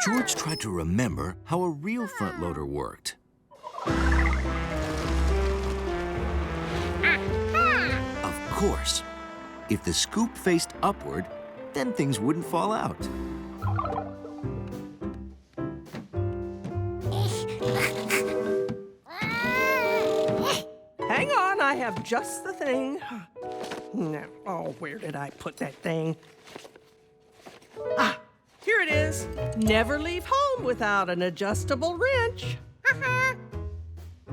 George tried to remember how a real front loader worked. Of course, if the scoop faced upward, then things wouldn't fall out. Hang on, I have just the thing. No. Oh, where did I put that thing? Ah, here it is. Never leave home without an adjustable wrench.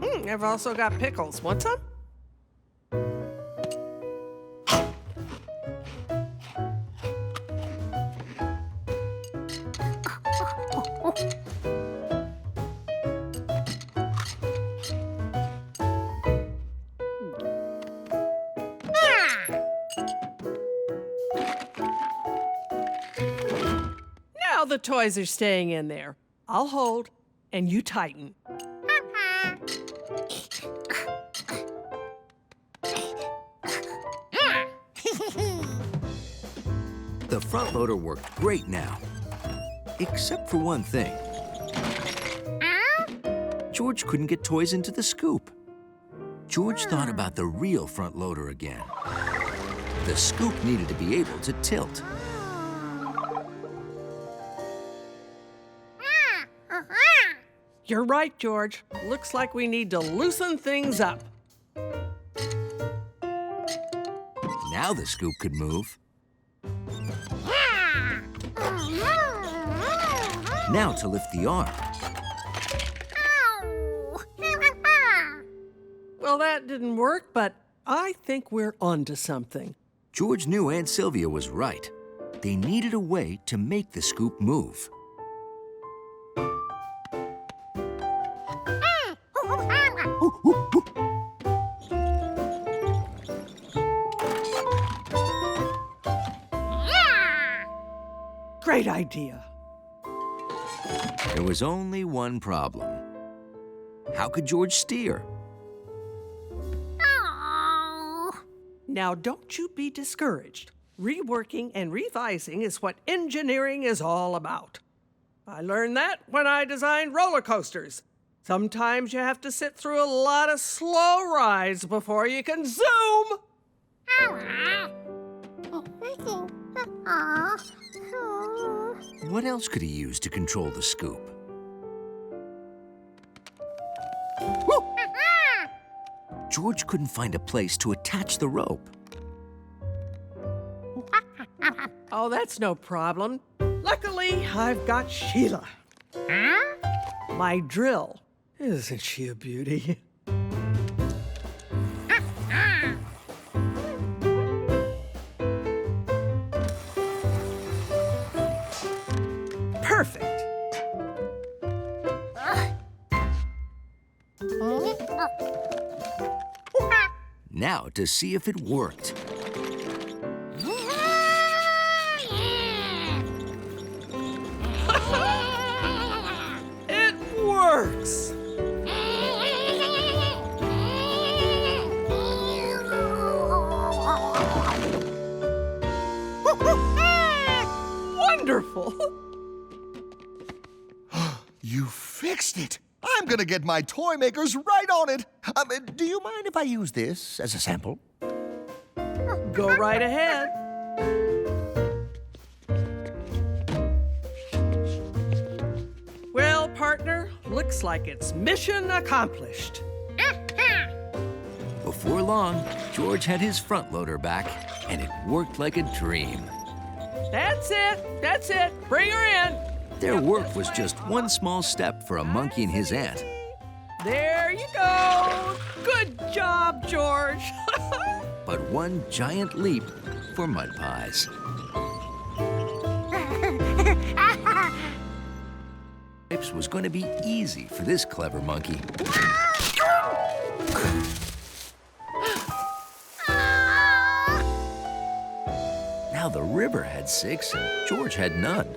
I've also got pickles. Want some? Now the toys are staying in there. I'll hold, and you tighten. The front loader worked great now, except for one thing. George couldn't get toys into the scoop. George thought about the real front loader again. The scoop needed to be able to tilt. You're right, George. Looks like we need to loosen things up. Now the scoop could move. Now to lift the arm. Well, that didn't work, but I think we're onto something. George knew Aunt Sylvia was right. They needed a way to make the scoop move. Great idea. There was only one problem. How could George steer? Now, don't you be discouraged. Reworking and revising is what engineering is all about. I learned that when I designed roller coasters. Sometimes you have to sit through a lot of slow rides before you can zoom. What else could he use to control the scoop? George couldn't find a place to attach the rope. Oh, that's no problem. Luckily, I've got Sheila. My drill. Isn't she a beauty? Perfect. Now to see if it worked. It works. Wonderful. You fixed it. I'm gonna get my toy makers right on it. Do you mind if I use this as a sample? Go right ahead. Well, partner, looks like it's mission accomplished. Before long, George had his front loader back, and it worked like a dream. That's it. That's it. Bring her in. Their work was just one small step for a monkey and his aunt. There you go. Good job, George. But one giant leap for mud pies. It was going to be easy for this clever monkey. Now the river had 6 and George had none.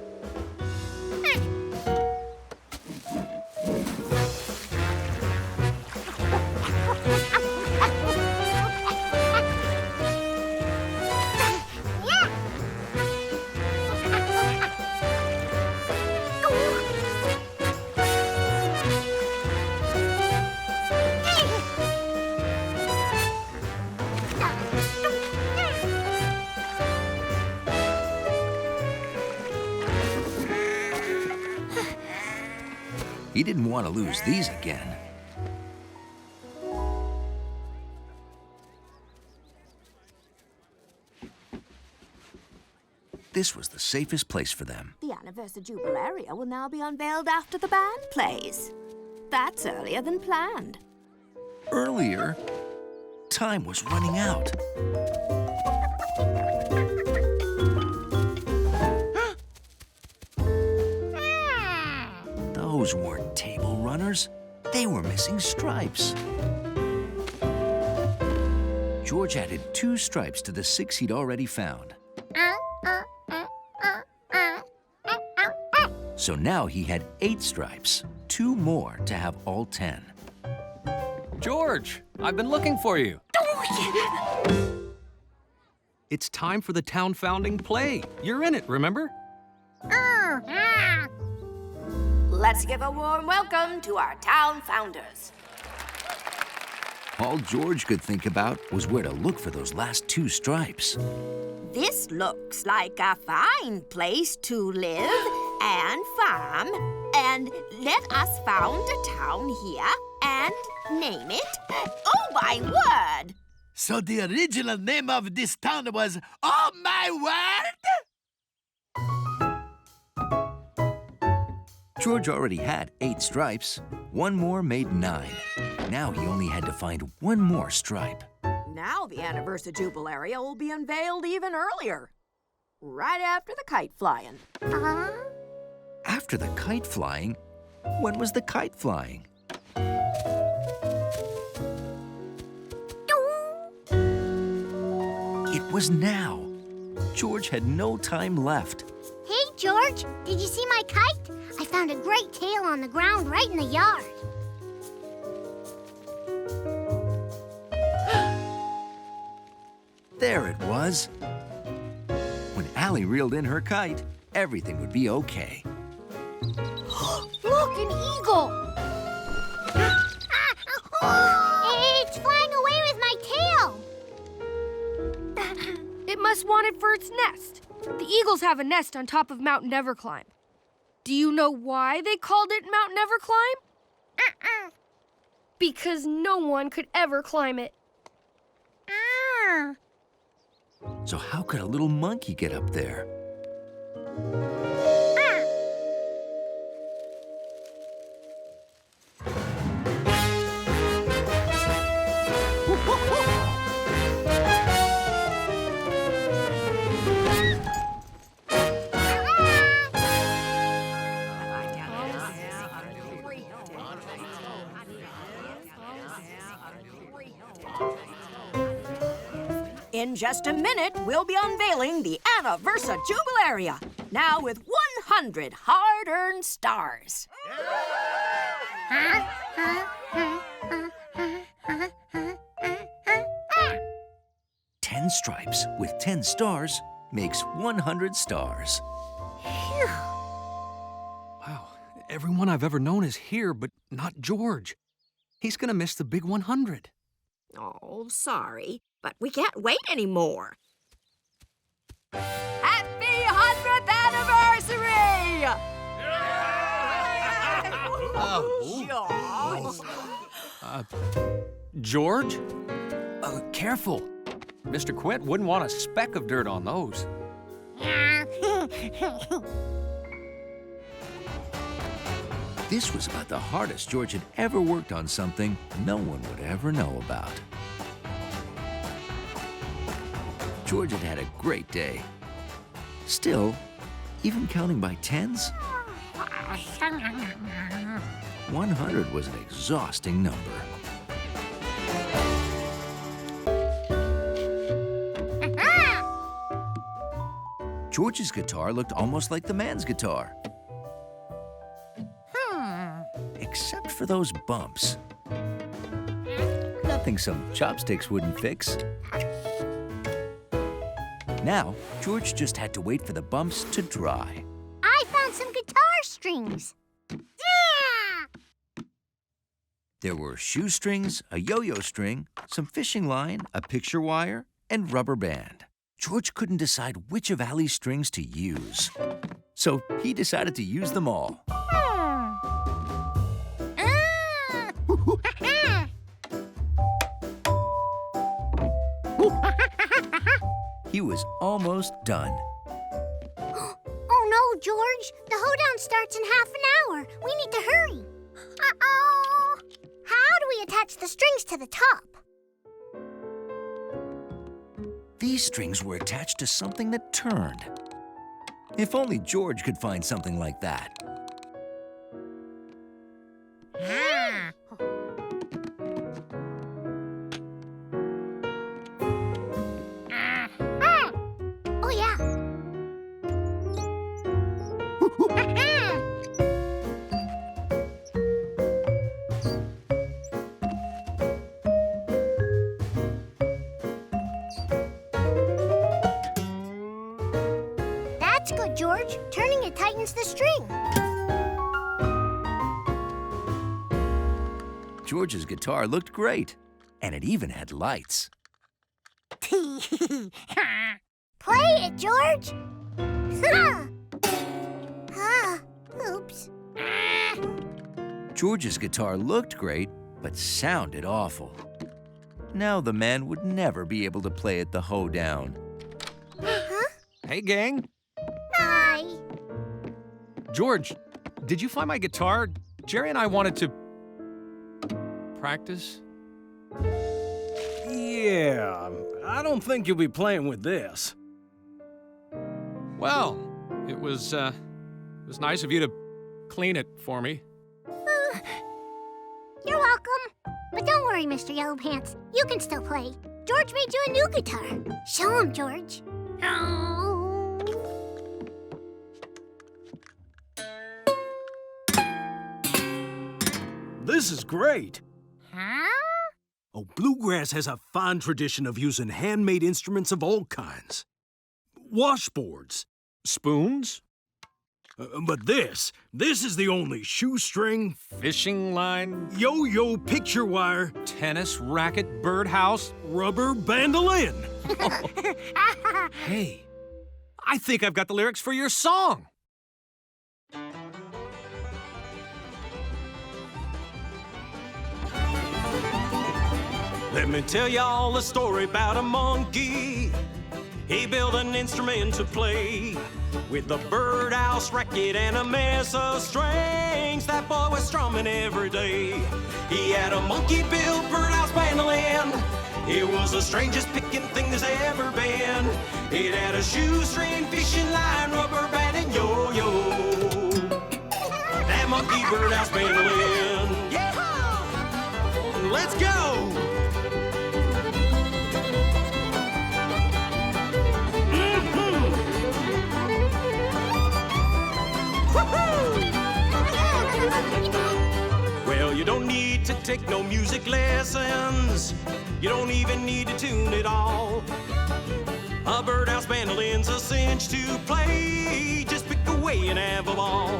He didn't want to lose these again. This was the safest place for them. The Anniversary Jubilaria will now be unveiled after the band plays. That's earlier than planned. Earlier, time was running out. Those weren't table runners. They were missing stripes. George added 2 stripes to the 6 he'd already found. So now he had 8 stripes, 2 more to have all 10. George, I've been looking for you. It's time for the town founding play. You're in it, remember? Let's give a warm welcome to our town founders. All George could think about was where to look for those last 2 stripes. This looks like a fine place to live and farm. And let us found a town here and name it. Oh, my word! So the original name of this town was Oh My Word? George already had 8 stripes. 1 more made 9. Now he only had to find 1 more stripe. Now the Anniversary Jubilaria will be unveiled even earlier. Right after the kite flying. After the kite flying? When was the kite flying? It was now. George had no time left. Hey, George, did you see my kite? I found a great tail on the ground right in the yard. There it was. When Allie reeled in her kite, everything would be okay. Look, an eagle! It's flying away with my tail! It must want it for its nest. The eagles have a nest on top of Mount Neverclimb. Do you know why they called it Mount Neverclimb? Because no one could ever climb it. So how could a little monkey get up there? In just a minute, we'll be unveiling the Anniversary Jubilaria, now with 100 hard-earned stars. 10 stripes with 10 stars makes 100 stars. Wow, everyone I've ever known is here, but not George. He's gonna miss the big 100. Oh, sorry, but we can't wait anymore. Happy 100th anniversary! George? Careful. Mr. Quint wouldn't want a speck of dirt on those. This was about the hardest George had ever worked on something no one would ever know about. George had had a great day. Still, even counting by tens, 100 was an exhausting number. George's guitar looked almost like the man's guitar. Except for those bumps. Nothing some chopsticks wouldn't fix. Now, George just had to wait for the bumps to dry. I found some guitar strings. There were shoestrings, a yo-yo string, some fishing line, a picture wire, and rubber band. George couldn't decide which of Allie's strings to use. So he decided to use them all. He was almost done. Oh no, George. The hoedown starts in half an hour. We need to hurry. Uh-oh. How do we attach the strings to the top? These strings were attached to something that turned. If only George could find something like that. Oh, yeah. That's good, George. Turning it tightens the string. George's guitar looked great, and it even had lights. Play it, George. Oops. George's guitar looked great, but sounded awful. Now the man would never be able to play at the hoedown. Hey, gang. Hi. George, did you find my guitar? Jerry and I wanted to practice. Yeah, I don't think you'll be playing with this. Well, it was nice of you to clean it for me. You're welcome. But don't worry, Mr. Yellow Pants. You can still play. George made you a new guitar. Show him, George. Oh. This is great. Huh? Oh, Bluegrass has a fine tradition of using handmade instruments of all kinds. Washboards. Spoons? But this is the only shoestring, Fishing line? yo-yo picture wire, Tennis racket? Birdhouse? rubber bandolin. Hey, I think I've got the lyrics for your song. Let me tell y'all a story about a monkey. He built an instrument to play with a birdhouse racket and a mess of strings. That boy was strumming every day. He had a monkey-built birdhouse mandolin. It was the strangest picking thing there's ever been. It had a shoestring, fishing line, rubber band, and yo-yo. That monkey birdhouse mandolin. Yeah! Let's go! Well, you don't need to take no music lessons. You don't even need to tune it all. A birdhouse mandolin's a cinch to play. Just pick away and have them all.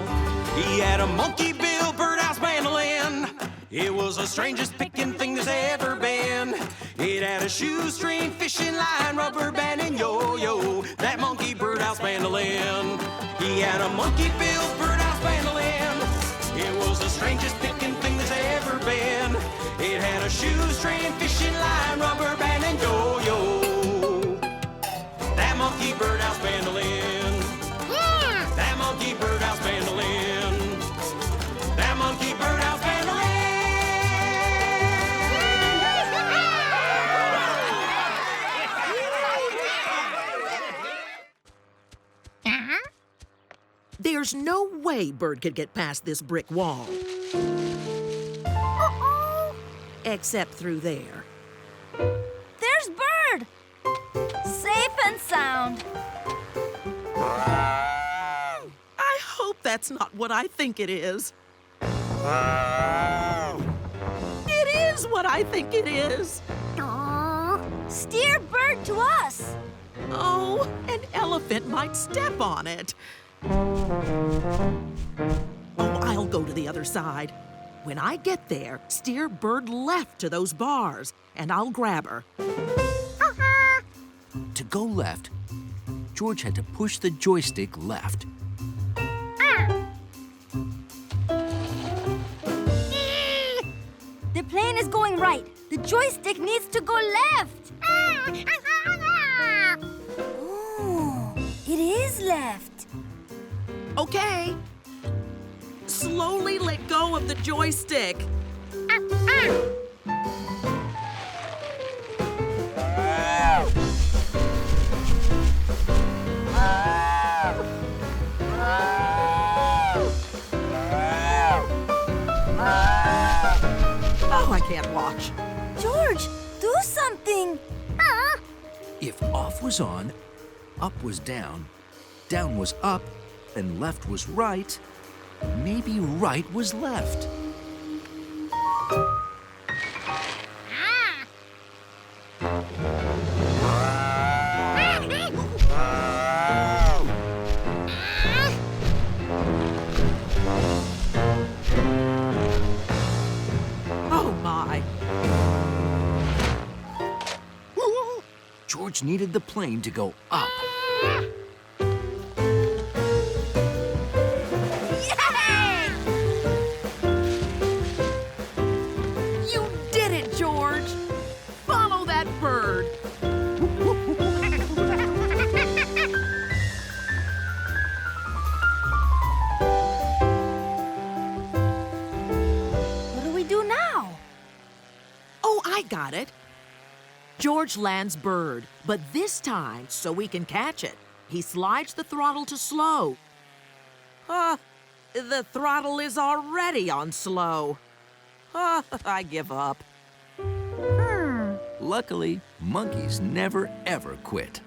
He had a monkey-billed birdhouse mandolin. It was the strangest picking thing there's ever been. It had a shoestring, fishing line, rubber band, and yo-yo. That monkey birdhouse mandolin. He had a monkey-billed birdhouse mandolin. It was the strangest picking thing there's ever been. It had a shoestring, fishing line, rubber band, and yo-yo. That monkey birdhouse mandolin. Yeah! That monkey birdhouse mandolin. That monkey birdhouse mandolin. There's no way Bird could get past this brick wall. Uh-oh. Except through there. There's Bird! Safe and sound. I hope that's not what I think it is. It is what I think it is. Aw. Steer Bird to us. Oh, an elephant might step on it. Oh, I'll go to the other side. When I get there, steer Bird left to those bars, and I'll grab her. To go left, George had to push the joystick left. The plane is going right. The joystick needs to go left. left. Okay. Slowly let go of the joystick. Oh, I can't watch. George, do something. If off was on, up was down was up, and left was right, maybe right was left. Oh, my. George needed the plane to go up. You did it, George. Follow that bird. What do we do now? Oh, I got it. George lands bird, but this time, so we can catch it, he slides the throttle to slow. The throttle is already on slow. I give up. Luckily, monkeys never ever quit.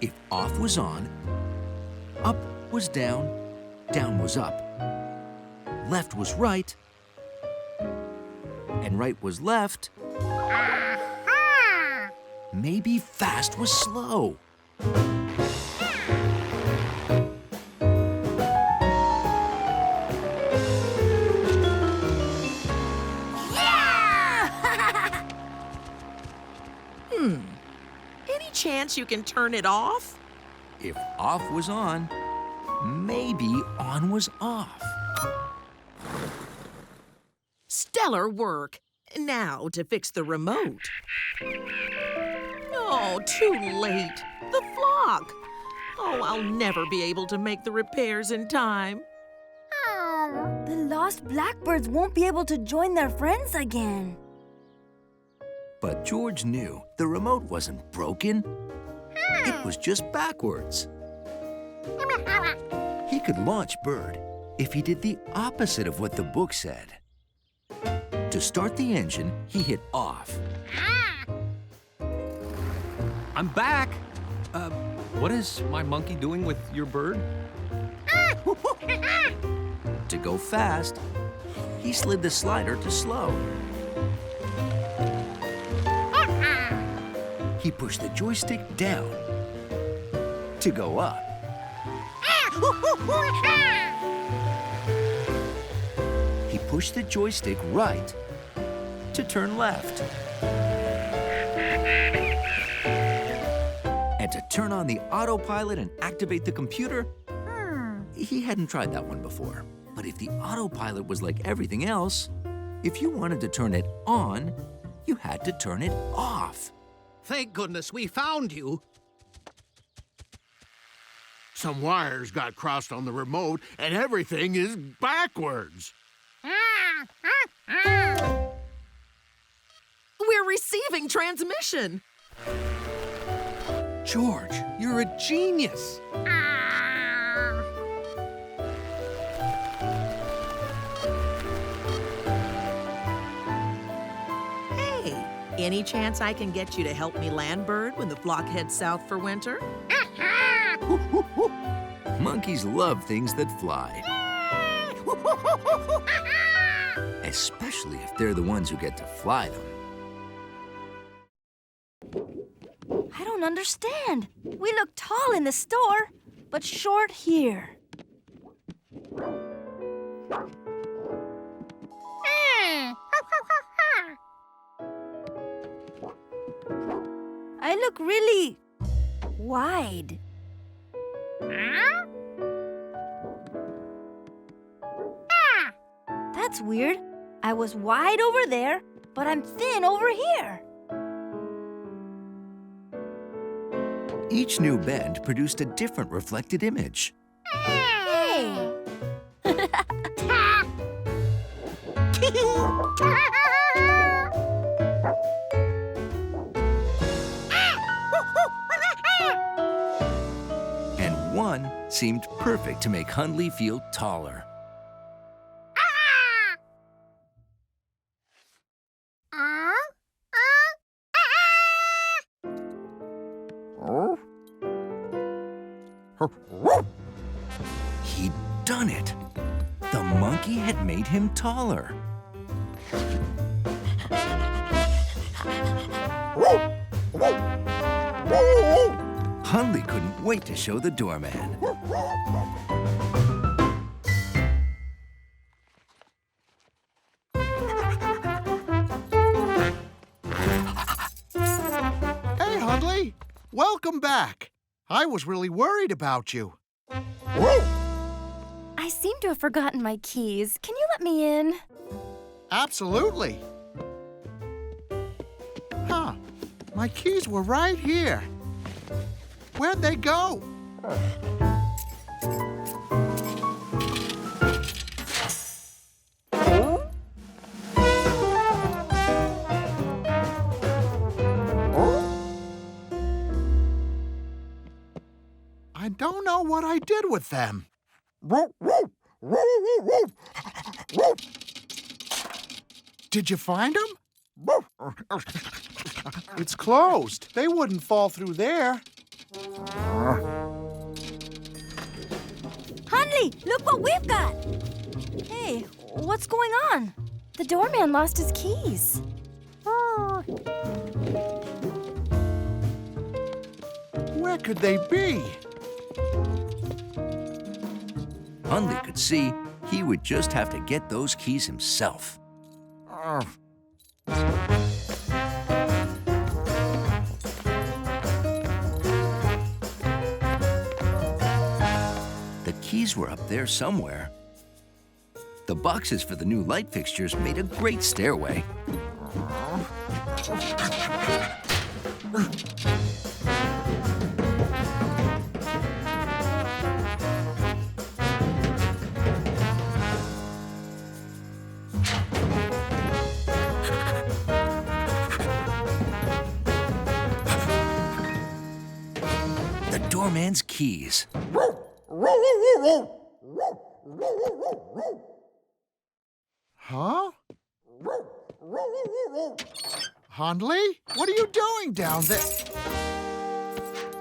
If off was on, up was down was up, left was right, and right was left, maybe fast was slow. Any chance you can turn it off? If off was on, maybe on was off. Stellar work. Now to fix the remote. Oh, too late. The flock. Oh, I'll never be able to make the repairs in time. The Lost Blackbirds won't be able to join their friends again. But George knew the remote wasn't broken. It was just backwards. He could launch Bird if he did the opposite of what the book said. To start the engine, he hit off. I'm back. What is my monkey doing with your bird? To go fast, he slid the slider to slow. He pushed the joystick down to go up. He pushed the joystick right to turn left. And to turn on the autopilot and activate the computer, he hadn't tried that one before. But if the autopilot was like everything else, if you wanted to turn it on, you had to turn it off. Thank goodness we found you. Some wires got crossed on the remote, and everything is backwards. We're receiving transmission. George, you're a genius. Hey, any chance I can get you to help me land Bird when the flock heads south for winter? Monkeys love things that fly. Especially if they're the ones who get to fly them. I don't understand. We look tall in the store, but short here. I look really wide. That's weird. I was wide over there, but I'm thin over here. Each new bend produced a different reflected image. Hey! And one seemed perfect to make Hundley feel taller. He'd done it. The monkey had made him taller. Hundley couldn't wait to show the doorman. Hey, Hundley. Welcome back. I was really worried about you. I seem to have forgotten my keys. Can you let me in? Absolutely. Huh. My keys were right here. Where'd they go? I don't know what I did with them. Did you find them? It's closed. They wouldn't fall through there. Hundley, look what we've got! Hey, what's going on? The doorman lost his keys. Where could they be? Hundley could see he would just have to get those keys himself. The keys were up there somewhere. The boxes for the new light fixtures made a great stairway. The doorman's keys. Huh? Hundley, what are you doing down there?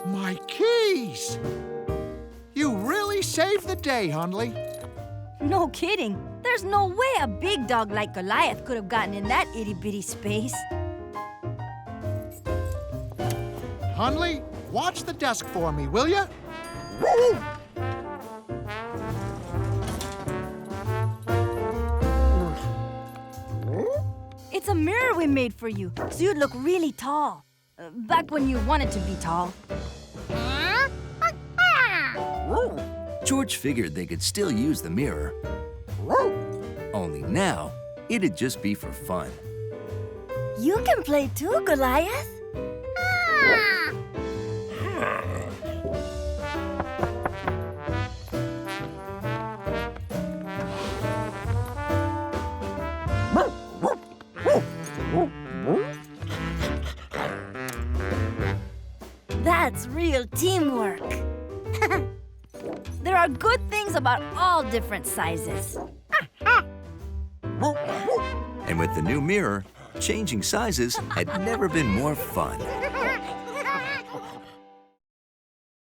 My keys! You really saved the day, Hundley. No kidding. There's no way a big dog like Goliath could have gotten in that itty-bitty space. Hundley, watch the desk for me, will you? It's a mirror we made for you, so you'd look really tall. Back when you wanted to be tall. George figured they could still use the mirror. Only now, it'd just be for fun. You can play too, Goliath. That's real teamwork. There are good things about all different sizes. And with the new mirror, changing sizes had never been more fun.